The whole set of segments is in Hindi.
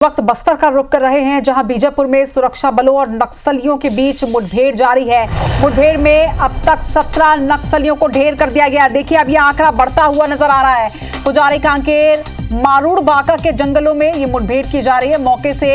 वक्त बस्तर का रुख कर रहे हैं, जहां बीजापुर में सुरक्षा बलों और नक्सलियों के बीच मुठभेड़ जारी है। मुठभेड़ में अब तक 17 नक्सलियों को ढेर कर दिया गया। देखिए, अब यह आंकड़ा बढ़ता हुआ नजर आ रहा है। पुजारी कांकेर मारूड़ बाका के जंगलों में ये मुठभेड़ की जा रही है। मौके से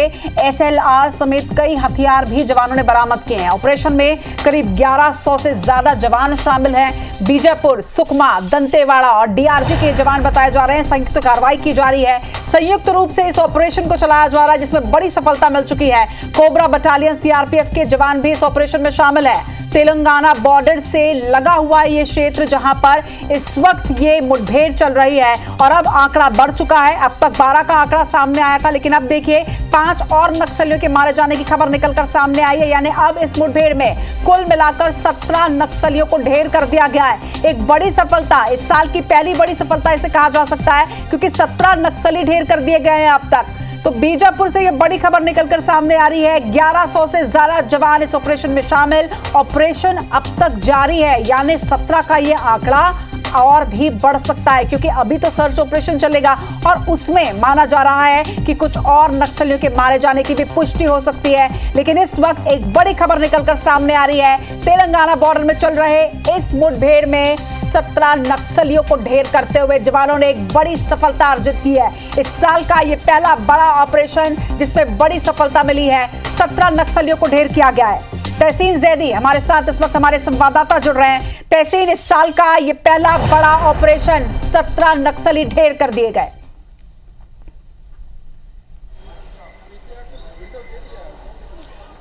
SLR समेत कई हथियार भी जवानों ने बरामद किए हैं। ऑपरेशन में करीब 1100 से ज्यादा जवान शामिल हैं। बीजापुर, सुकमा, दंतेवाड़ा और DRG के जवान बताए जा रहे हैं। संयुक्त कार्रवाई की जा रही है। संयुक्त रूप से इस ऑपरेशन को चलाया जा रहा है, जिसमें बड़ी सफलता मिल चुकी है। कोबरा बटालियन CRPF के जवान भी इस ऑपरेशन में शामिल है। तेलंगाना बॉर्डर से लगा हुआ ये क्षेत्र, जहां पर इस वक्त ये मुठभेड़ चल रही है और अब आंकड़ा बढ़ चुका है। अब तक 12 का आंकड़ा सामने आया था, लेकिन अब देखिए 5 और नक्सलियों के मारे जाने की खबर निकलकर सामने आई है। यानी अब इस मुठभेड़ में कुल मिलाकर 17 नक्सलियों को ढेर कर दिया गया है। एक बड़ी सफलता, इस साल की पहली बड़ी सफलता इसे कहा जा सकता है, क्योंकि 17 नक्सली ढेर कर दिए गए हैं अब तक। तो बीजापुर से यह बड़ी खबर निकलकर सामने आ रही है। 1100 से ज्यादा जवान इस ऑपरेशन में शामिल। ऑपरेशन अब तक जारी है, यानी 17 का यह आंकड़ा और भी बढ़ सकता है, क्योंकि अभी तो सर्च ऑपरेशन चलेगा और उसमें माना जा रहा है कि कुछ और नक्सलियों के मारे जाने की भी पुष्टि हो सकती है। लेकिन इस वक्त एक बड़ी खबर निकलकर सामने आ रही है। तेलंगाना बॉर्डर में चल रहे इस मुठभेड़ में 17 नक्सलियों को ढेर करते हुए जवानों ने एक बड़ी सफलता अर्जित की है। इस साल का यह पहला बड़ा ऑपरेशन जिसमें बड़ी सफलता मिली है। 17 नक्सलियों को ढेर किया गया है। तहसीन जैदी हमारे साथ इस वक्त हमारे संवाददाता जुड़ रहे हैं। तहसीन, इस साल का यह पहला बड़ा ऑपरेशन, 17 नक्सली ढेर कर दिए गए।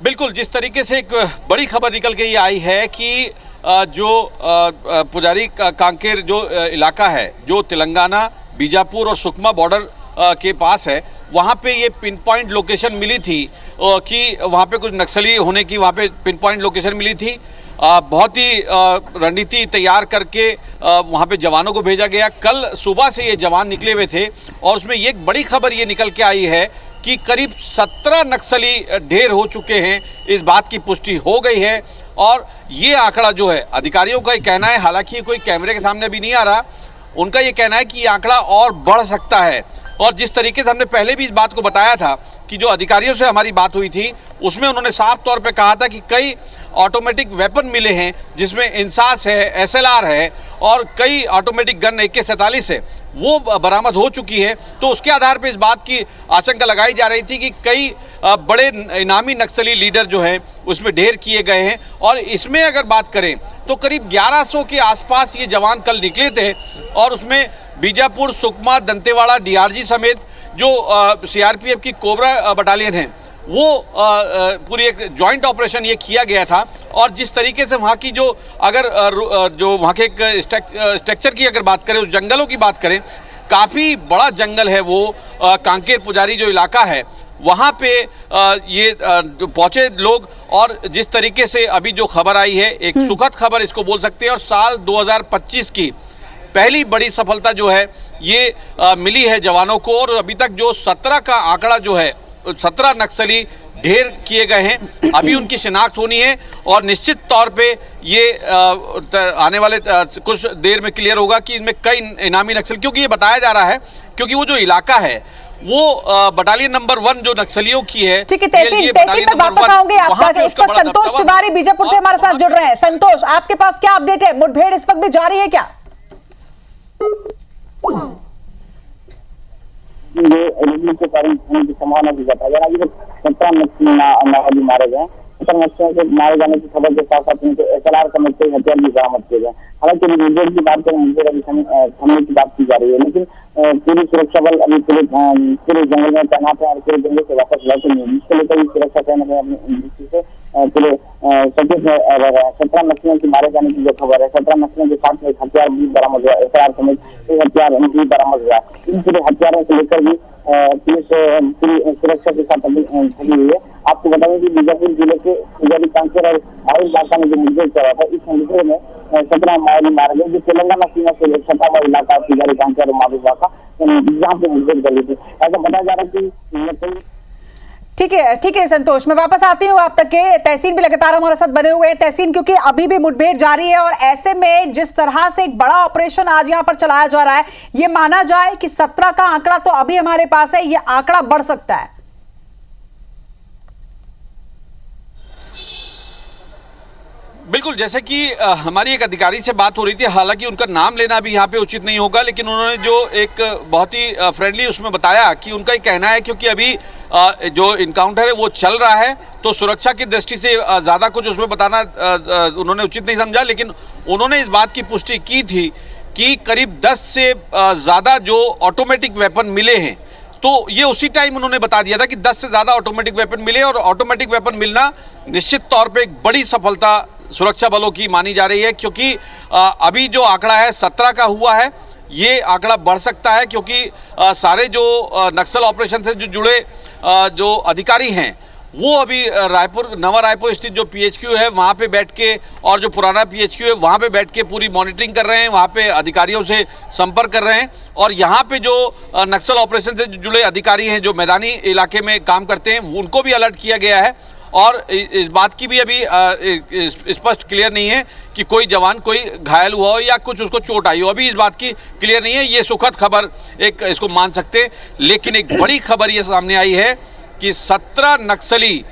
बिल्कुल, जिस तरीके से एक बड़ी खबर निकल के ये आई है कि जो पुजारी कांकेर जो इलाका है, जो तेलंगाना, बीजापुर और सुकमा बॉर्डर के पास है, वहाँ पे ये पिन पॉइंट लोकेशन मिली थी कि वहाँ पे कुछ नक्सली होने की वहाँ पे पिन पॉइंट लोकेशन मिली थी। बहुत ही रणनीति तैयार करके वहाँ पे जवानों को भेजा गया। कल सुबह से ये जवान निकले हुए थे और उसमें ये एक बड़ी खबर ये निकल के आई है कि करीब 17 नक्सली ढेर हो चुके हैं। इस बात की पुष्टि हो गई है और ये आंकड़ा जो है, अधिकारियों का ये कहना है, हालांकि कोई कैमरे के सामने अभी नहीं आ रहा, उनका ये कहना है कि ये आंकड़ा और बढ़ सकता है। और जिस तरीके से हमने पहले भी इस बात को बताया था कि जो अधिकारियों से हमारी बात हुई थी, उसमें उन्होंने साफ तौर पे कहा था कि कई ऑटोमेटिक वेपन मिले हैं, जिसमें इंसास है, SLR है और कई ऑटोमेटिक गन AK-47 है, वो बरामद हो चुकी है। तो उसके आधार पर इस बात की आशंका लगाई जा रही थी कि कई बड़े इनामी नक्सली लीडर जो हैं उसमें ढेर किए गए हैं। और इसमें अगर बात करें तो करीब 1100 के आसपास ये जवान कल निकले थे और उसमें बीजापुर, सुकमा, दंतेवाड़ा, DRG समेत जो CRPF की कोबरा बटालियन है, वो पूरी एक जॉइंट ऑपरेशन ये किया गया था। और जिस तरीके से वहाँ की जो वहाँ के एक स्ट्रक्चर की अगर बात करें, उस जंगलों की बात करें, काफ़ी बड़ा जंगल है वो। कांकेर पुजारी जो इलाका है, वहाँ पे ये पहुँचे लोग। और जिस तरीके से अभी जो खबर आई है, एक सुखद खबर इसको बोल सकते हैं, और साल 2025 की पहली बड़ी सफलता जो है ये मिली है जवानों को। और अभी तक जो 17 का आंकड़ा जो है, 17 नक्सली ढेर किए गए हैं। अभी उनकी शिनाख्त होनी है और निश्चित तौर पे ये आने वाले कुछ देर में क्लियर होगा कि इनमें कई इनामी नक्सल, क्योंकि ये बताया जा रहा है, क्योंकि वो जो इलाका है वो बटालियन नंबर 1 जो नक्सलियों की है। ठीक है, तहसीन पे वापस आओगे आपका। इस वक्त संतोष तिवारी बीजापुर से हमारे साथ जुड़ रहे हैं। संतोष, आपके पास क्या अपडेट है? मुठभेड़ इस वक्त भी जारी है क्या? के कारण होने की संभावना भी जताई जा रही है। 17 नक्सली मारे गए। 17 नक्सलियों के मारे जाने की खबर के साथ साथ उनके SLR समेत कई हथियार भी बरामद किए गए। हालांकि मुठभेड़ की बात करें, मुठभेड़ अभी थमने की बात की जा रही है, लेकिन पूरी सुरक्षा बल अभी पूरे जंगल में तैनात है और पूरे जंगल से वापस लौटे नहीं। इसको लेकर सुरक्षा कहना है अपनी दृष्टि से पूरे सचेत में रह रहे हैं। 17 नक्सलियों की मारे जाने की जो खबर है, 17 नक्सलियों के साथ में एक हथियार भी बरामद हुआ, SLR समेत एक हथियार भी बरामद हुआ। इन पूरे हथियारों को लेकर भी पुलिस पूरी सुरक्षा के साथ लगी हुई है। आपको बताएं कि बीजापुर जिले के पुजारी कांकेर और मारूड़ बाका में जो मुठभेड़ चल रहा था, इस मुठभेड़ में 17 माओवादी मारे गए, जो तेलंगाना सीमा से सटा हुआ इलाका पुजारी कांकेर और मारूड़ बाका, जहाँ पे मुठभेड़ चली थी। ऐसा बताया जा रहा है कि ठीक है संतोष, मैं वापस आती हूँ आप तक के। तहसीन भी लगातार हमारे साथ बने हुए हैं। तहसीन, क्योंकि अभी भी मुठभेड़ जारी है और ऐसे में जिस तरह से एक बड़ा ऑपरेशन आज यहाँ पर चलाया जा रहा है, ये माना जाए कि 17 का आंकड़ा तो अभी हमारे पास है, ये आंकड़ा बढ़ सकता है। बिल्कुल, जैसे कि हमारी एक अधिकारी से बात हो रही थी, हालांकि उनका नाम लेना भी यहाँ पे उचित नहीं होगा, लेकिन उन्होंने जो एक बहुत ही फ्रेंडली उसमें बताया कि उनका ये कहना है क्योंकि अभी जो इनकाउंटर है वो चल रहा है, तो सुरक्षा की दृष्टि से ज़्यादा कुछ उसमें बताना उन्होंने उचित नहीं समझा। लेकिन उन्होंने इस बात की पुष्टि की थी कि करीब 10 से ज़्यादा जो ऑटोमेटिक वेपन मिले हैं, तो ये उसी टाइम उन्होंने बता दिया था कि 10 से ज़्यादा ऑटोमेटिक वेपन मिले, और ऑटोमेटिक वेपन मिलना निश्चित तौर पे एक बड़ी सफलता सुरक्षा बलों की मानी जा रही है, क्योंकि अभी जो आंकड़ा है 17 का हुआ है, ये आंकड़ा बढ़ सकता है, क्योंकि सारे जो नक्सल ऑपरेशन से जो जुड़े जो अधिकारी हैं वो अभी नवा रायपुर स्थित जो PHQ है वहाँ पे बैठ के, और जो पुराना PHQ है वहाँ पे बैठ के पूरी मॉनिटरिंग कर रहे हैं, वहाँ पे अधिकारियों से संपर्क कर रहे हैं, और यहाँ पे जो नक्सल ऑपरेशन से जुड़े अधिकारी हैं जो मैदानी इलाके में काम करते हैं उनको भी अलर्ट किया गया है। और इस बात की भी अभी स्पष्ट क्लियर नहीं है कि कोई जवान कोई घायल हुआ हो या कुछ उसको चोट आई हो, अभी इस बात की क्लियर नहीं है। ये सुखद खबर एक इसको मान सकते हैं, लेकिन एक बड़ी खबर ये सामने आई है कि 17 नक्सली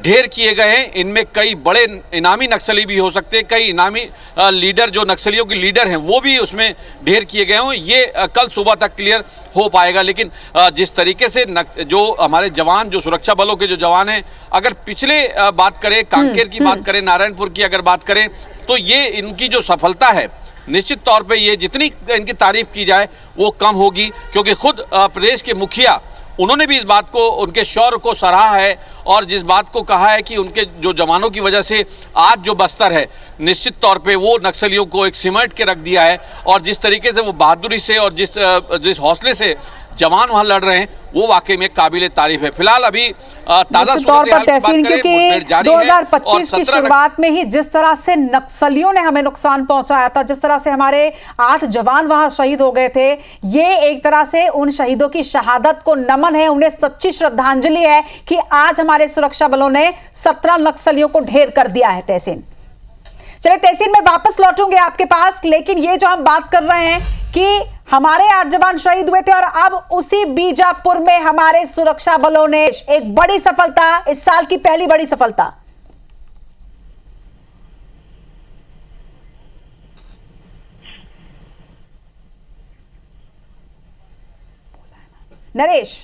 ढेर किए गए हैं। इनमें कई बड़े इनामी नक्सली भी हो सकते हैं, कई इनामी लीडर जो नक्सलियों के लीडर हैं वो भी उसमें ढेर किए गए हों। ये कल सुबह तक क्लियर हो पाएगा। लेकिन जिस तरीके से जो हमारे जवान, जो सुरक्षा बलों के जो जवान हैं, अगर पिछले बात करें कांकेर की बात करें, नारायणपुर की अगर बात करें, तो ये इनकी जो सफलता है निश्चित तौर पे ये जितनी इनकी तारीफ की जाए वो कम होगी, क्योंकि खुद प्रदेश के मुखिया उन्होंने भी इस बात को, उनके शौर्य को सराहा है, और जिस बात को कहा है कि उनके जो जवानों की वजह से आज जो बस्तर है निश्चित तौर पे वो नक्सलियों को एक सिमट के रख दिया है, और जिस तरीके से वो बहादुरी से और जिस हौसले से जवान वहां लड़ रहे हैं वो वाकई में काबिले तारीफ है। फिलहाल अभी ताजा तौर पर तहसीन, क्योंकि 2025 की शुरुआत में ही जिस तरह से नक्सलियों ने हमें नुकसान पहुंचाया था, जिस तरह से हमारे 8 जवान वहां शहीद हो गए थे, ये एक तरह से उन शहीदों की शहादत को नमन है, उन्हें सच्ची श्रद्धांजलि है कि आज हमारे सुरक्षा बलों ने 17 नक्सलियों को ढेर कर दिया है। तहसीन, चलिए तहसीन में वापस लौटूंगे आपके पास, लेकिन ये जो हम बात कर रहे हैं कि हमारे 8 जवान शहीद हुए थे और अब उसी बीजापुर में हमारे सुरक्षा बलों ने एक बड़ी सफलता, इस साल की पहली बड़ी सफलता। नरेश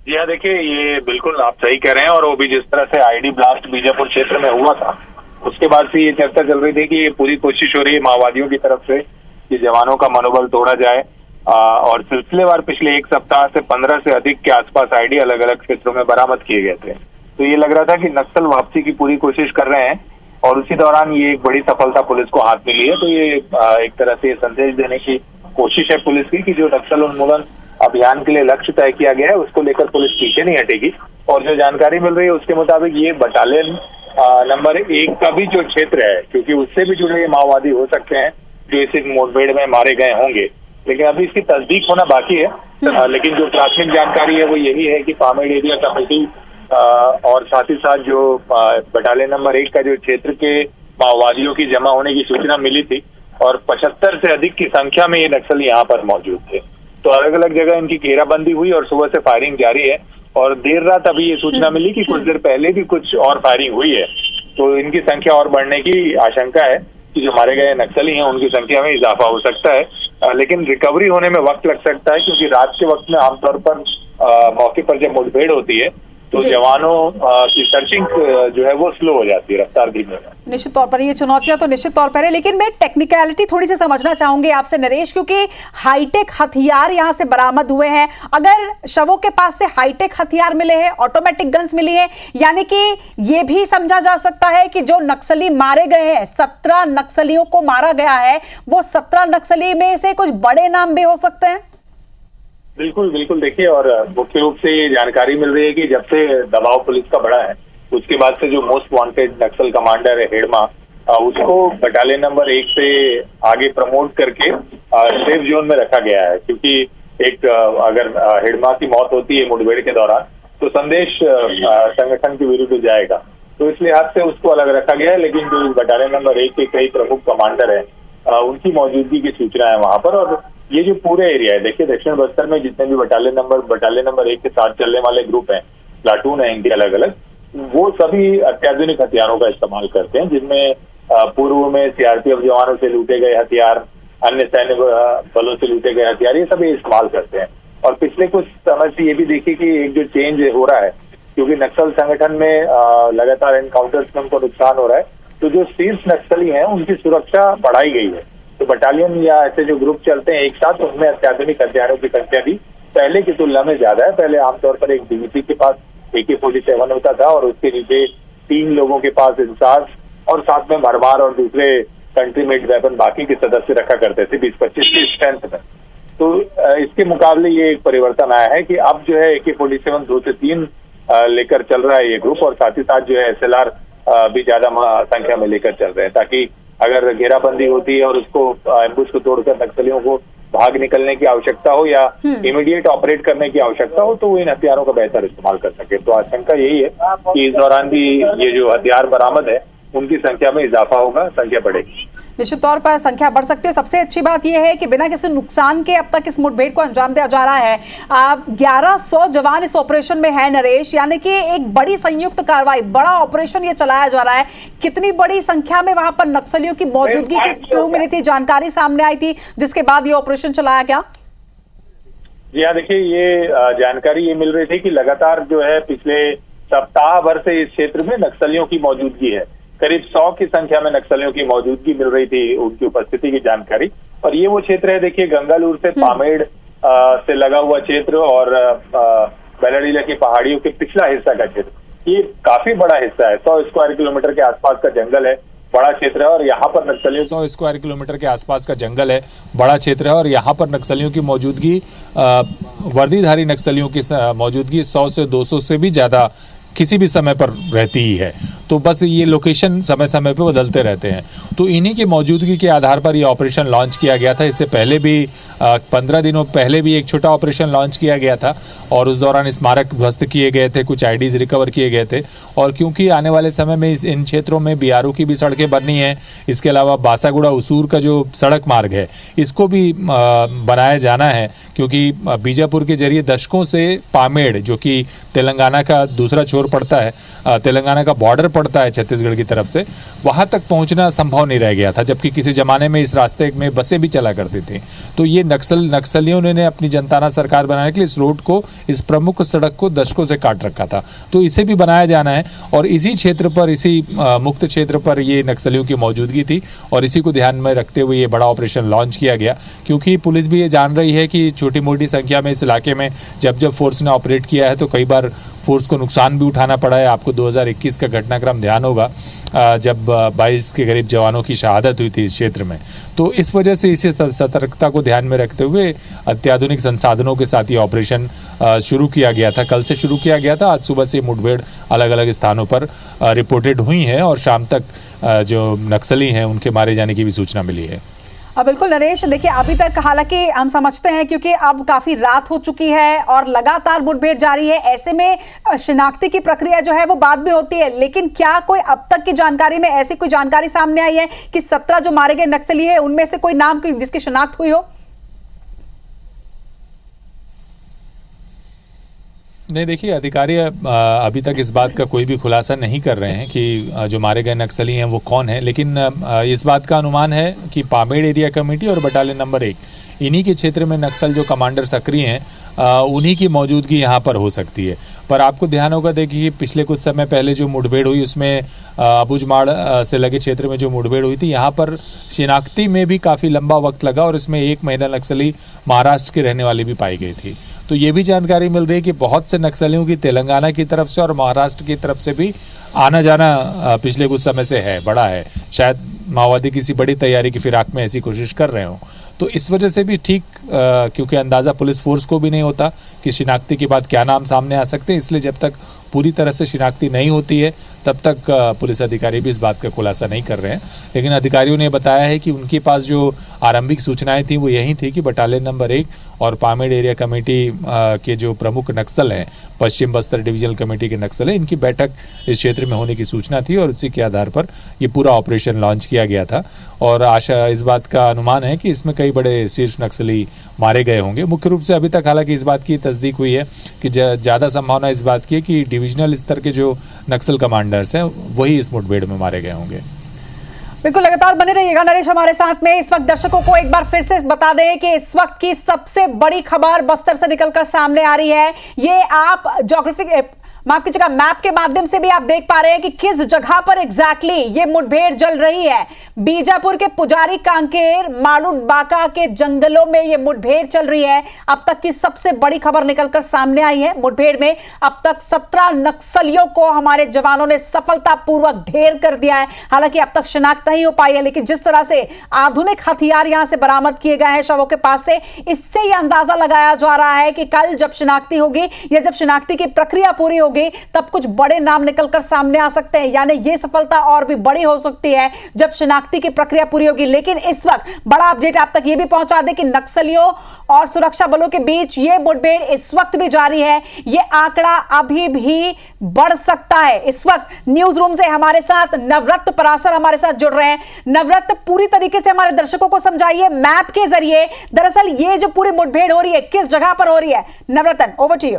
जी हाँ, देखिए ये बिल्कुल आप सही कह रहे हैं, और वो भी जिस तरह से आईडी ब्लास्ट बीजापुर क्षेत्र में हुआ था उसके बाद से ये चर्चा चल रही थी कि ये पूरी कोशिश हो रही है माओवादियों की तरफ से कि जवानों का मनोबल तोड़ा जाए, और सिलसिलेवार पिछले एक सप्ताह से 15 से अधिक के आसपास आईडी अलग अलग क्षेत्रों में बरामद किए गए थे। तो ये लग रहा था कि नक्सल वापसी की पूरी कोशिश कर रहे हैं, और उसी दौरान ये एक बड़ी सफलता पुलिस को हाथ मिली है। तो ये एक तरह से संदेश देने की कोशिश है पुलिस की कि जो नक्सल उन्मूलन अभियान के लिए लक्ष्य तय किया गया है उसको लेकर पुलिस पीछे नहीं हटेगी। और जो जानकारी मिल रही है उसके मुताबिक ये बटालियन नंबर 1 का भी जो क्षेत्र है, क्योंकि उससे भी जुड़े माओवादी हो सकते हैं जो इस मुठभेड़ में मारे गए होंगे, लेकिन अभी इसकी तस्दीक होना बाकी है। लेकिन जो प्राथमिक जानकारी है वो यही है कि पामेड़ एरिया कमेटी और साथ ही साथ जो बटालियन नंबर 1 का जो क्षेत्र के माओवादियों की जमा होने की सूचना मिली थी, और 75 से अधिक की संख्या में ये नक्सली यहाँ पर मौजूद थे। तो अलग अलग जगह इनकी घेराबंदी हुई और सुबह से फायरिंग जारी है, और देर रात अभी ये सूचना मिली कि कुछ देर पहले भी कुछ और फायरिंग हुई है। तो इनकी संख्या और बढ़ने की आशंका है कि जो मारे गए नक्सली हैं उनकी संख्या में इजाफा हो सकता है, लेकिन रिकवरी होने में वक्त लग सकता है, क्योंकि रात के वक्त में आमतौर पर मौके पर जब मुठभेड़ होती है तो जवानों की सर्चिंग जो है वो स्लो हो जाती है, रफ्तार धीमी है। निश्चित तौर पर ये चुनौतियां तो निश्चित तौर पर है, लेकिन मैं टेक्निकलिटी थोड़ी सी समझना चाहूंगी आपसे नरेश, क्योंकि हाईटेक हथियार यहां से बरामद हुए हैं। अगर शवों के पास से हाईटेक हथियार मिले हैं, ऑटोमेटिक गन्स मिली है, यानी कि ये भी समझा जा सकता है कि जो नक्सली मारे गए हैं, 17 नक्सलियों को मारा गया है, वो 17 नक्सली में से कुछ बड़े नाम भी हो सकते हैं। बिल्कुल बिल्कुल, देखिए, और मुख्य रूप से ये जानकारी मिल रही है कि जब से दबाव पुलिस का बढ़ा है उसके बाद से जो मोस्ट वांटेड नक्सल कमांडर है हेडमा, उसको बटालियन नंबर 1 से आगे प्रमोट करके सेफ जोन में रखा गया है, क्योंकि एक अगर हेडमा की मौत होती है मुठभेड़ के दौरान तो संदेश संगठन के विरुद्ध जाएगा, तो इस लिहाज से उसको अलग रखा गया है। लेकिन जो बटालियन नंबर 1 के कई प्रमुख कमांडर है उनकी मौजूदगी की सूचना है वहां पर। और ये जो पूरे एरिया है, देखिए दक्षिण बस्तर में जितने भी बटालियन नंबर 1 के साथ चलने वाले ग्रुप हैं, प्लाटून है इनके अलग अलग, वो सभी अत्याधुनिक हथियारों का इस्तेमाल करते हैं, जिनमें पूर्व में सीआरपीएफ जवानों से लूटे गए हथियार, अन्य सैन्य बलों से लूटे गए हथियार, ये सभी इस्तेमाल करते हैं। और पिछले कुछ समय से ये भी देखिए कि एक जो चेंज हो रहा है, क्योंकि नक्सल संगठन में लगातार एनकाउंटर्स में उनको नुकसान हो रहा है, तो जो शीर्ष नक्सली हैं उनकी सुरक्षा बढ़ाई गई है। तो बटालियन या ऐसे जो ग्रुप चलते हैं एक साथ, उनमें अत्याधुनिक हथियारों की संख्या भी पहले की तुलना में ज्यादा है। पहले आमतौर पर एक डीवीसी के पास AK-47 होता था और उसके नीचे 3 लोगों के पास इंसास और साथ में भरमार और दूसरे कंट्री मेड वेपन बाकी के सदस्य रखा करते थे 20-25 की स्ट्रेंथ में। तो इसके मुकाबले ये एक परिवर्तन आया है कि अब जो है AK-47 2 से 3 लेकर चल रहा है ये ग्रुप, और साथ ही साथ जो है SLR भी ज्यादा संख्या में लेकर चल रहे हैं, ताकि अगर घेराबंदी होती है और उसको एम्बुश को तोड़कर नक्सलियों को भाग निकलने की आवश्यकता हो या इमीडिएट ऑपरेट करने की आवश्यकता हो, तो वो इन हथियारों का बेहतर इस्तेमाल कर सके। तो आशंका यही है कि इस दौरान भी ये जो हथियार बरामद है उनकी संख्या में इजाफा होगा, संख्या बढ़ेगी। निश्चित तौर पर संख्या बढ़ सकती है। सबसे अच्छी बात यह है कि बिना किसी नुकसान के अब तक इस मुठभेड़ को अंजाम दिया जा रहा है। 1100 जवान इस ऑपरेशन में है नरेश, यानी कि एक बड़ी संयुक्त कार्रवाई, बड़ा ऑपरेशन ये चलाया जा रहा है। कितनी बड़ी संख्या में वहां पर नक्सलियों की मौजूदगी की क्लू मिली थी, जानकारी सामने आई थी, जिसके बाद ये ऑपरेशन चलाया गया? जी हाँ, देखिए ये जानकारी ये मिल रही थी कि लगातार जो है पिछले सप्ताह भर से इस क्षेत्र में नक्सलियों की मौजूदगी है। करीब 100 की संख्या में नक्सलियों की मौजूदगी मिल रही थी, उनकी उपस्थिति की जानकारी। और ये वो क्षेत्र है, देखिए गंगालूर से पामेड़ से लगा हुआ क्षेत्र और बेलाडीला की पहाड़ियों के पिछला हिस्सा का क्षेत्र, ये काफी बड़ा हिस्सा है। 100 स्क्वायर किलोमीटर के आसपास का जंगल है, बड़ा क्षेत्र है, और यहाँ पर नक्सलियों 100 स्क्वायर किलोमीटर के आसपास का जंगल है, बड़ा क्षेत्र है, और यहाँ पर नक्सलियों की मौजूदगी, वर्दीधारी नक्सलियों की मौजूदगी 100 से 200 से भी ज्यादा किसी भी समय पर रहती ही है। तो बस ये लोकेशन समय समय पे बदलते रहते हैं। तो इन्हीं की मौजूदगी के आधार पर ये ऑपरेशन लॉन्च किया गया था। इससे पहले भी 15 दिनों पहले भी एक छोटा ऑपरेशन लॉन्च किया गया था और उस दौरान स्मारक ध्वस्त किए गए थे, कुछ आईडीज रिकवर किए गए थे। और क्योंकि आने वाले समय में इन क्षेत्रों में BRO की भी सड़कें बननी है, इसके अलावा बासागुड़ा उसूर का जो सड़क मार्ग है इसको भी बनाया जाना है, क्योंकि बीजापुर के जरिए दशकों से पामेड़, जो कि तेलंगाना का दूसरा छोर पड़ता है, तेलंगाना का बॉर्डर पड़ता है छत्तीसगढ़ की तरफ से, वहां तक पहुंचना संभव नहीं रह गया था, जबकि किसी जमाने में इस रास्ते में बसें भी चला करती थी। तो ये नक्सलियों ने अपनी जनताना सरकार बनाने के लिए इस रोड को, इस प्रमुख सड़क को दशकों से काट रखा था। तो इसे भी बनाया जाना है और इसी क्षेत्र पर, इसी मुक्त क्षेत्र पर ये नक्सलियों की मौजूदगी थी और इसी को ध्यान में रखते हुए ये बड़ा ऑपरेशन लॉन्च किया गया। क्योंकि पुलिस भी ये जान रही है कि छोटी मोटी संख्या में इस इलाके में जब फोर्स ने ऑपरेट किया है तो कई बार फोर्स को नुकसान भी उठाना पड़ा है। आपको 2021 का घटनाक्रम ध्यान होगा, जब 22 के करीब जवानों की शहादत हुई थी इस क्षेत्र में। तो इस वजह से इसी सतर्कता को ध्यान में रखते हुए अत्याधुनिक संसाधनों के साथ ये ऑपरेशन शुरू किया गया था। कल से शुरू किया गया था। आज सुबह से मुठभेड़ अलग अलग स्थानों पर रिपोर्टेड हुई हैं और शाम तक जो नक्सली हैं उनके मारे जाने की भी सूचना मिली है। बिल्कुल नरेश, देखिए अभी तक हालांकि हम समझते हैं क्योंकि अब काफी रात हो चुकी है और लगातार मुठभेड़ जारी है, ऐसे में शिनाख्ती की प्रक्रिया जो है वो बाद में होती है। लेकिन क्या कोई अब तक की जानकारी में ऐसी कोई जानकारी सामने आई है कि 17 जो मारे गए नक्सली है उनमें से कोई नाम जिसकी शिनाख्त हुई हो? नहीं, देखिए अधिकारी अभी तक इस बात का कोई भी खुलासा नहीं कर रहे हैं कि जो मारे गए नक्सली हैं वो कौन है। लेकिन इस बात का अनुमान है कि पामेड़ एरिया कमेटी और बटालियन नंबर 1, इन्हीं के क्षेत्र में नक्सल जो कमांडर सक्रिय हैं उन्हीं की मौजूदगी यहाँ पर हो सकती है। पर आपको ध्यान होगा, देखिए पिछले कुछ समय पहले जो मुठभेड़ हुई उसमें अबुझमाड़ से लगे क्षेत्र में जो मुठभेड़ हुई थी, यहाँ पर शिनाख्ती में भी काफ़ी लंबा वक्त लगा और इसमें एक महिला नक्सली महाराष्ट्र के रहने वाली भी पाई गई थी। तो ये भी जानकारी मिल रही है कि बहुत से नक्सलियों की तेलंगाना की तरफ से और महाराष्ट्र की तरफ से भी आना जाना पिछले कुछ समय से है, बड़ा है। शायद माओवादी किसी बड़ी तैयारी की फिराक में ऐसी कोशिश कर रहे हो। तो इस वजह से भी ठीक, क्योंकि अंदाज़ा पुलिस फोर्स को भी नहीं होता कि शिनाख्ती के बाद क्या नाम सामने आ सकते हैं, इसलिए जब तक पूरी तरह से शिनाख्ती नहीं होती है तब तक पुलिस अधिकारी भी इस बात का खुलासा नहीं कर रहे हैं। लेकिन अधिकारियों ने बताया है कि उनके पास जो आरंभिक सूचनाएं थी वो यही थी कि बटालियन नंबर 1 और पामेड़ एरिया कमेटी के जो प्रमुख नक्सल हैं, पश्चिम बस्तर डिविजनल कमेटी के नक्सल हैं, इनकी बैठक इस क्षेत्र में होने की सूचना थी और उसी के आधार पर ये पूरा ऑपरेशन लॉन्च किया गया था। और आशा, इस बात का अनुमान है कि इसमें कई कई बड़े शीर्ष नक्सली मारे गए होंगे। मुख्य रूप से अभी तक हालांकि इस बात की तस्दीक हुई है कि ज़्यादा संभावना इस बात की है कि डिविजनल स्तर के जो नक्सल कमांडर्स हैं वही इस मुठभेड़ में मारे गए होंगे। बिल्कुल लगातार बने रहिएगा नरेश हमारे साथ में। इस वक्त दर्शकों को एक बार फिर से बता दें कि इस वक्त की सबसे बड़ी खबर बस्तर से निकलकर सामने आ रही है। ये आप ज्योग्राफिक माफ कीजिएगा मैप के माध्यम से भी आप देख पा रहे हैं कि किस जगह पर एग्जैक्टली ये मुठभेड़ चल रही है। बीजापुर के पुजारी कांकेर मालूट बाका के जंगलों में ये मुठभेड़ चल रही है। अब तक की सबसे बड़ी खबर निकलकर सामने आई है। मुठभेड़ में अब तक 17 नक्सलियों को हमारे जवानों ने सफलतापूर्वक ढेर कर दिया है। हालांकि अब तक शिनाख्त नहीं हो पाई है, लेकिन जिस तरह से आधुनिक हथियार यहां से बरामद किए गए हैं शवों के पास से, इससे यह अंदाजा लगाया जा रहा है कि कल जब शिनाख्ती होगी या जब शिनाख्ती की प्रक्रिया पूरी होगी तब कुछ बड़े नाम निकलकर सामने आ सकते हैं। यानी ये सफलता और भी बड़ी हो सकती है जब शिनाख्ती की प्रक्रिया पूरी होगी। लेकिन इस वक्त बड़ा अपडेट आप तक ये भी पहुंचा दे कि नक्सलियों और सुरक्षा बलों के बीच ये मुठभेड़ इस वक्त भी जारी है। ये आंकड़ा अभी भी बढ़ सकता है। इस वक्त न्यूज रूम से हमारे साथ नवरत्न परासर हमारे साथ जुड़ रहे हैं। नवरत्न, पूरी तरीके से हमारे दर्शकों को समझाइए मैप के जरिए दरअसल ये जो पूरी मुठभेड़ हो रही है किस जगह पर हो रही है। Navratna, over to you.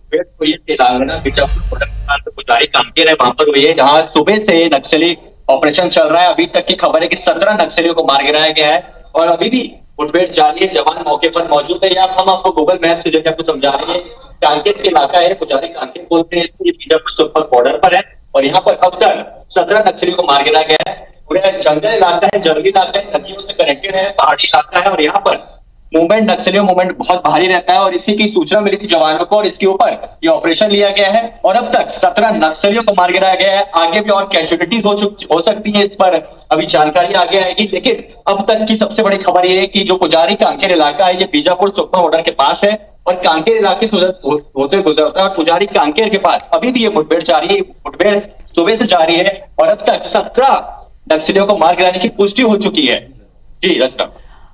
Telangana Bijapur Pujari Kanker है, वहां पर हुई है जहां सुबह से नक्सली ऑपरेशन चल रहा है। अभी तक की खबर है कि 17 नक्सलियों को मार गिराया गया है और अभी भी मुठभेड़ जारी है। जवान मौके पर मौजूद है। यहाँ हम आपको गूगल मैप से जैसे आपको समझा रहे हैं, कांकेर के इलाका है, पुजारी कांकेर बोलते हैं, बीजापुर से ऊपर बॉर्डर पर है और यहाँ पर अब तक 17 नक्सलियों को मार गिराया गया है। पूरा जंगल इलाका है, जंगली इलाका है, नदियों से कनेक्टेड है, पहाड़ी इलाका है और यहाँ पर मूवमेंट नक्सलियों मूवमेंट बहुत भारी रहता है और इसी की सूचना मिली थी जवानों को और इसके ऊपर ये ऑपरेशन लिया गया है और अब तक 17 नक्सलियों को मार गिराया गया है। आगे भी और कैजुअलिटीज हो सकती है, इस पर अभी जानकारी आगे आएगी। लेकिन अब तक की सबसे बड़ी खबर ये है कि जो पुजारी कांकेर इलाका है ये बीजापुर सुकमा बॉर्डर के पास है और कांकेर इलाके से होते गुजरता है और पुजारी कांकेर के पास अभी भी ये मुठभेड़ जारी है। मुठभेड़ सुबह से जारी है और अब तक 17 नक्सलियों को मार गिराने की पुष्टि हो चुकी है। जी रचना।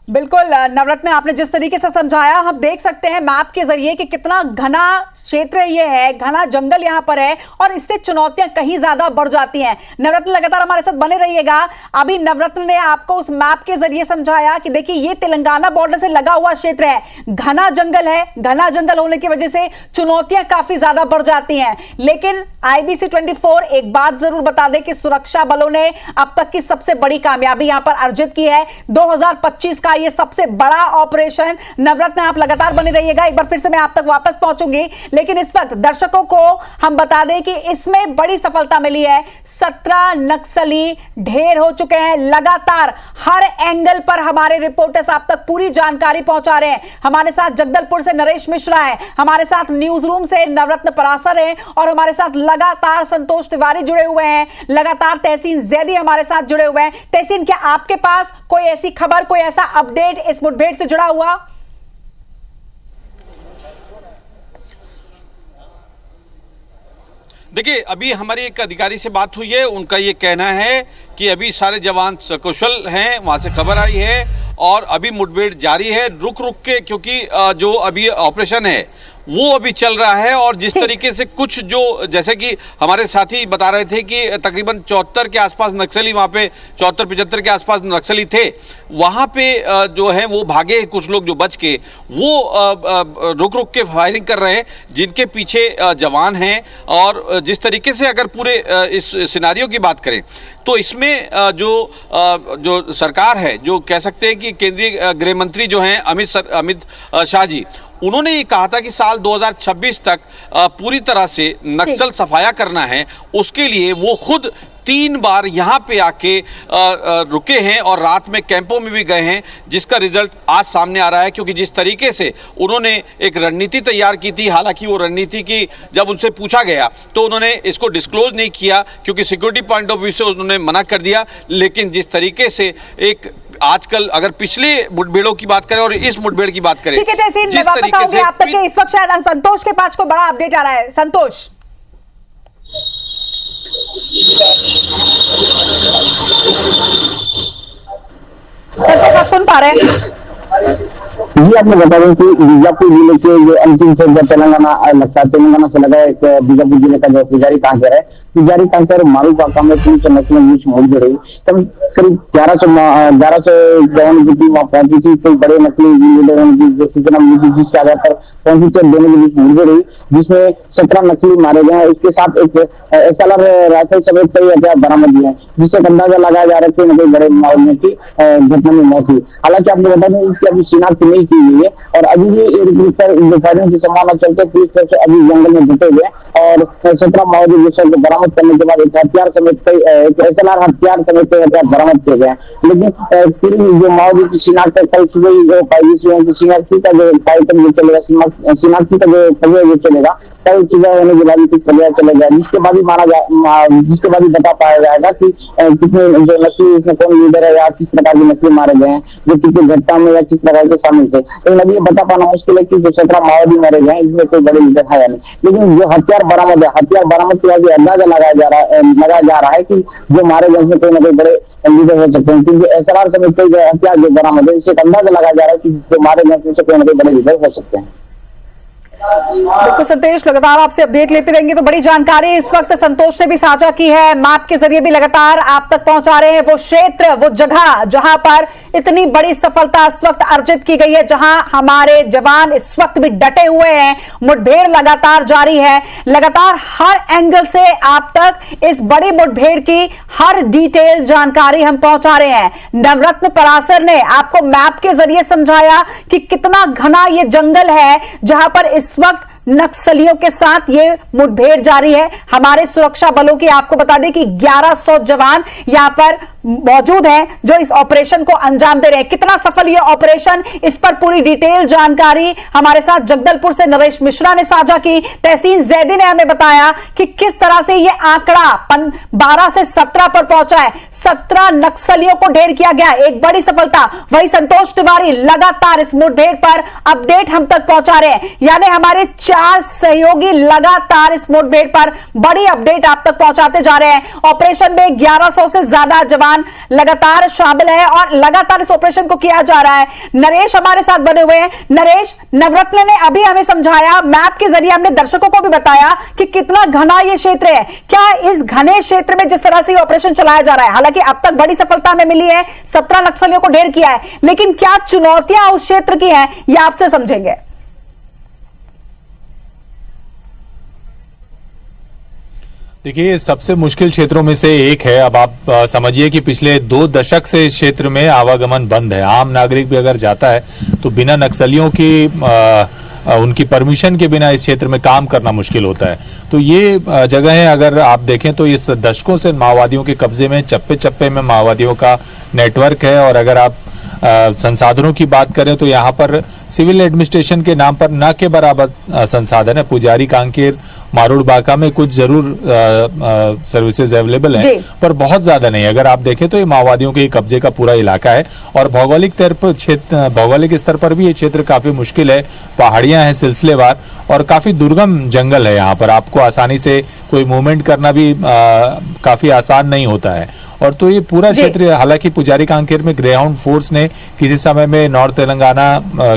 बिल्कुल नवरत्न, आपने जिस तरीके से समझाया हम देख सकते हैं मैप के जरिए कि कितना घना क्षेत्र ये है, घना जंगल यहाँ पर है और इससे चुनौतियां कहीं ज्यादा बढ़ जाती हैं। नवरत्न लगातार हमारे साथ बने रहिएगा। अभी नवरत्न ने आपको उस मैप के जरिए समझाया कि देखिए ये तेलंगाना बॉर्डर से लगा हुआ क्षेत्र है, घना जंगल है, घना जंगल होने की वजह से चुनौतियां काफी ज्यादा बढ़ जाती हैं। लेकिन IBC 24 एक बात जरूर बता दे कि सुरक्षा बलों ने अब तक की सबसे बड़ी कामयाबी यहां पर अर्जित की है। 2025 का ये सबसे बड़ा ऑपरेशन। नवरत्न, आप लगातार बने रहिएगा, एक बार फिर से मैं आप तक वापस पहुंचूंगी। लेकिन इस वक्त दर्शकों को हम बता दें कि इसमें बड़ी सफलता मिली है। 17 नक्सली ढेर हो चुके हैं। लगातार हर एंगल पर हमारे रिपोर्टर्स आप तक पूरी जानकारी पहुंचा रहे हैं। हमारे साथ जगदलपुर से नरेश मिश्रा है, हमारे साथ न्यूज रूम से नवरत्न परासर है और हमारे साथ लगातार संतोष तिवारी जुड़े हुए हैं, लगातार तहसीन जैदी हमारे साथ जुड़े हुए हैं। तहसीन, क्या आपके पास कोई ऐसी खबर, कोई ऐसा अपडेट इस मुठभेड़ से जुड़ा हुआ? देखिए, अभी हमारी एक अधिकारी से बात हुई है, उनका ये कहना है कि अभी सारे जवान सकुशल हैं, वहाँ से खबर आई है और अभी मुठभेड़ जारी है रुक रुक के, क्योंकि जो अभी ऑपरेशन है वो अभी चल रहा है। और जिस तरीके से कुछ जो जैसे कि हमारे साथी बता रहे थे कि तकरीबन 74 के आसपास नक्सली वहाँ पे 74-75 के आसपास नक्सली थे, वहाँ पे जो है वो भागे, कुछ लोग जो बच के वो रुक रुक के फायरिंग कर रहे हैं, जिनके पीछे जवान हैं। और जिस तरीके से अगर पूरे इस सिनारियो की बात करें तो इसमें जो सरकार है, जो कह सकते हैं कि केंद्रीय गृह मंत्री जो हैं अमित शाह जी, उन्होंने ये कहा था कि साल 2026 तक पूरी तरह से नक्सल सफाया करना है। उसके लिए वो खुद 3 बार यहाँ पे आके रुके हैं और रात में कैंपों में भी गए हैं, जिसका रिजल्ट आज सामने आ रहा है। क्योंकि जिस तरीके से उन्होंने एक रणनीति तैयार की थी, हालांकि वो रणनीति की जब उनसे पूछा गया तो उन्होंने इसको डिस्क्लोज नहीं किया, क्योंकि सिक्योरिटी पॉइंट ऑफ व्यू से उन्होंने मना कर दिया। लेकिन जिस तरीके से एक आजकल अगर पिछले मुठभेड़ों की बात करें और इस मुठभेड़ की बात करें, ठीक है तहसीन, मैं वापस आऊंगी आप तक के। इस वक्त शायद संतोष के पास कोई बड़ा अपडेट आ रहा है। संतोष, आप सुन पा रहे हैं? जी आपने बता दें कि बीजापुर जिले के जो अंतिम फेज तेलंगाना लगता है, तेलंगाना से लगा एक बीजापुर जिले का जो पुजारी कांकेर है, पुजारी कांकेर मारूपाका में पुलिस और नक्सलियों के बीच मुठभेड़ हुई। तब करीब 1100 जवानों की टीम वहां पहुंची थी। कई बड़े नकली लीडरों की सूचना मिली थी, जिसके आधार पर पहुंची थी, दोनों के बीच मुठभेड़ हुई, जिसमें 17 नकली मारे गए। इसके साथ एक SLR राइफल समेत कई हथियार बरामद हुए हैं, जिससे अंदाजा लगाया जा रहा है कि बड़े मामले की घटना में मौत हुई। हालांकि आपको बता दें इसकी अभी शिनाख्त नहीं की गई है और अभी भी जो फायरिंग की संभावना चलते पुलिस से अभी जंगल में जुटे हुए और 17 माओवादी को बरामद करने के बाद एक हथियार समेत कई SLR हथियार समेत कई हथियार बरामद किए गए। लेकिन पूरी जो माओवादी की शिनाख्त कल सुबह ही जो पाई शिनाख्ती का जो कार्यक्रम चलेगा, शिनाख्ती का जो प्रक्रिया चलेगा, कल सुबह होने के बाद प्रक्रिया चलेगा, जिसके बाद ही बता पाया जाएगा कि कितने जो नकली इसमें कौन लीडर है या किस प्रकार के नकली मारे गए हैं, जो किसी घटना में या किस प्रकार के शामिल थे। लेकिन अभी ये बता पाना मुश्किल है कि जो 17 माओवादी मारे गए हैं इसमें कोई बड़े लीडर है या नहीं। लेकिन जो हथियार बरामद है, हथियार बरामद के बाद अंदाजा लगाया जा रहा है कि जो मारे गए से कोई ना कोई बड़े लीडर हो सकते हैं, क्योंकि SLR समेत कई हथियार जो बरामद है, इससे अंदाजा लगाया जा रहा है कि जो मारे गए से कोई ना कोई बड़े लीडर हो सकते हैं। बिल्कुल संतोष, लगातार आपसे अपडेट लेते रहेंगे। तो बड़ी जानकारी इस वक्त संतोष से भी साझा की है, मैप के जरिए भी लगातार आप तक पहुंचा रहे हैं वो क्षेत्र, वो जगह जहां पर इतनी बड़ी सफलता इस वक्त अर्जित की गई है, जहां हमारे जवान इस वक्त भी डटे हुए हैं। मुठभेड़ लगातार जारी है, लगातार हर एंगल से आप तक इस बड़ी मुठभेड़ की हर डिटेल जानकारी हम पहुंचा रहे हैं। नवरत्न परासर ने आपको मैप के जरिए समझाया कि कितना घना ये जंगल है जहां पर इस वक्त नक्सलियों के साथ ये मुठभेड़ जारी है। हमारे सुरक्षा बलों की आपको बता दें कि 1100 जवान यहां पर मौजूद हैं जो इस ऑपरेशन को अंजाम दे रहे हैं। कितना सफल ये ऑपरेशन, इस पर पूरी डिटेल जानकारी हमारे साथ जगदलपुर से नरेश मिश्रा ने साझा की। तहसीन जैदी ने हमें बताया कि किस तरह से ये आंकड़ा 12 से 17 पर पहुंचा है। 17 नक्सलियों को ढेर किया गया, एक बड़ी सफलता। वही संतोष तिवारी लगातार इस मुठभेड़ पर अपडेट हम तक पहुंचा रहे हैं, यानी हमारे 4 सहयोगी लगातार इस मुठभेड़ पर बड़ी अपडेट आप तक पहुंचाते जा रहे हैं। ऑपरेशन में 1100 से ज्यादा जवान लगातार शामिल है और लगातार इस ऑपरेशन को किया जा रहा है। नरेश हमारे साथ बने हुए हैं। नरेश, नवरत्न ने अभी हमें समझाया, मैप के जरिए हमने दर्शकों को भी बताया कि कितना घना ये क्षेत्र है। क्या इस घने क्षेत्र में जिस तरह से ऑपरेशन चलाया जा रहा है, हालांकि अब तक बड़ी सफलता हमें मिली है, 17 नक्सलियों को ढेर किया है, लेकिन क्या चुनौतियां उस क्षेत्र की हैं, ये आपसे समझेंगे। देखिए, सबसे मुश्किल क्षेत्रों में से एक है। अब आप समझिए कि पिछले 2 दशक से इस क्षेत्र में आवागमन बंद है। आम नागरिक भी अगर जाता है तो बिना नक्सलियों की उनकी परमिशन के बिना इस क्षेत्र में काम करना मुश्किल होता है। तो ये जगह है, अगर आप देखें तो इस दशकों से माओवादियों के कब्जे में, चप्पे चप्पे में माओवादियों का नेटवर्क है। और अगर आप संसाधनों की बात करें तो यहाँ पर सिविल एडमिनिस्ट्रेशन के नाम पर न के बराबर संसाधन है। पुजारी कांकेर, मारूड़ बाका में कुछ जरूर सर्विसेज अवेलेबल हैं, पर बहुत ज्यादा नहीं। अगर आप देखें तो ये माओवादियों के कब्जे का पूरा इलाका है और भौगोलिक स्तर पर भी ये क्षेत्र काफी मुश्किल है। पहाड़ियां हैं सिलसिलेवार और काफी दुर्गम जंगल है। यहाँ पर आपको आसानी से कोई मूवमेंट करना भी काफी आसान नहीं होता है। और तो ये पूरा क्षेत्र, हालांकि पुजारी कांकेर में ग्रेहाउंड फोर्स ने किसी समय में नॉर्थ तेलंगाना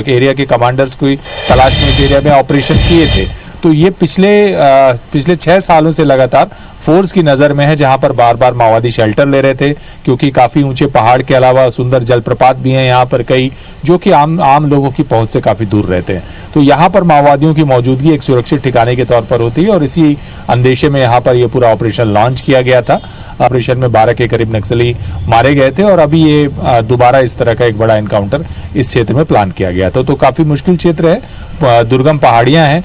एरिया के कमांडर्स की तलाश में इस एरिया में ऑपरेशन किए थे। तो ये पिछले 6 सालों से लगातार फोर्स की नजर में है, जहां पर बार बार माओवादी शेल्टर ले रहे थे, क्योंकि काफी ऊंचे पहाड़ के अलावा सुंदर जलप्रपात भी हैं यहाँ पर कई, जो कि आम लोगों की पहुंच से काफी दूर रहते हैं। तो यहाँ पर माओवादियों की मौजूदगी एक सुरक्षित ठिकाने के तौर पर होती है और इसी अंदेशे में यहाँ पर यह पूरा ऑपरेशन लॉन्च किया गया था। ऑपरेशन में 12 के करीब नक्सली मारे गए थे और अभी ये दोबारा इस तरह का एक बड़ा एनकाउंटर इस क्षेत्र में प्लान किया गया था। तो काफी मुश्किल क्षेत्र है, दुर्गम पहाड़ियां हैं,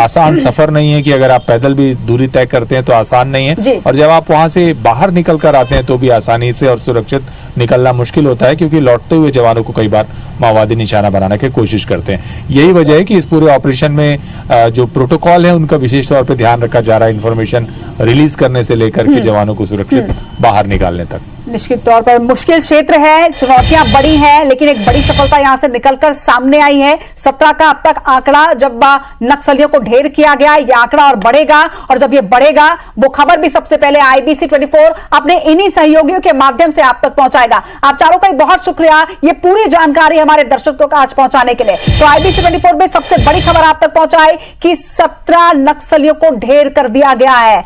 आसान सफर नहीं है कि अगर आप पैदल भी दूरी तय करते हैं तो आसान नहीं है। और जब आप वहां से बाहर निकल कर आते हैं तो भी आसानी से और सुरक्षित निकलना मुश्किल होता है, क्योंकि लौटते हुए जवानों को कई बार माओवादी निशाना बनाने की कोशिश करते हैं। यही वजह है कि इस पूरे ऑपरेशन में जो प्रोटोकॉल है उनका विशेष तौर पर ध्यान रखा जा रहा है, इन्फॉर्मेशन रिलीज करने से लेकर के जवानों को सुरक्षित बाहर निकालने तक। निश्चित तौर पर मुश्किल क्षेत्र है, चुनौतियां बड़ी हैं, लेकिन एक बड़ी सफलता यहां से निकलकर सामने आई है। 17 का अब तक आंकड़ा, जब नक्सलियों को ढेर किया गया। यह आंकड़ा और बढ़ेगा, और जब यह बढ़ेगा वो खबर भी सबसे पहले IBC 24 अपने इन्हीं सहयोगियों के माध्यम से आप तक पहुंचाएगा। आप चारों का बहुत शुक्रिया ये पूरी जानकारी हमारे दर्शकों को आज पहुंचाने के लिए। तो IBC 24 में सबसे बड़ी खबर आप तक पहुंचाई कि 17 नक्सलियों को ढेर कर दिया गया है।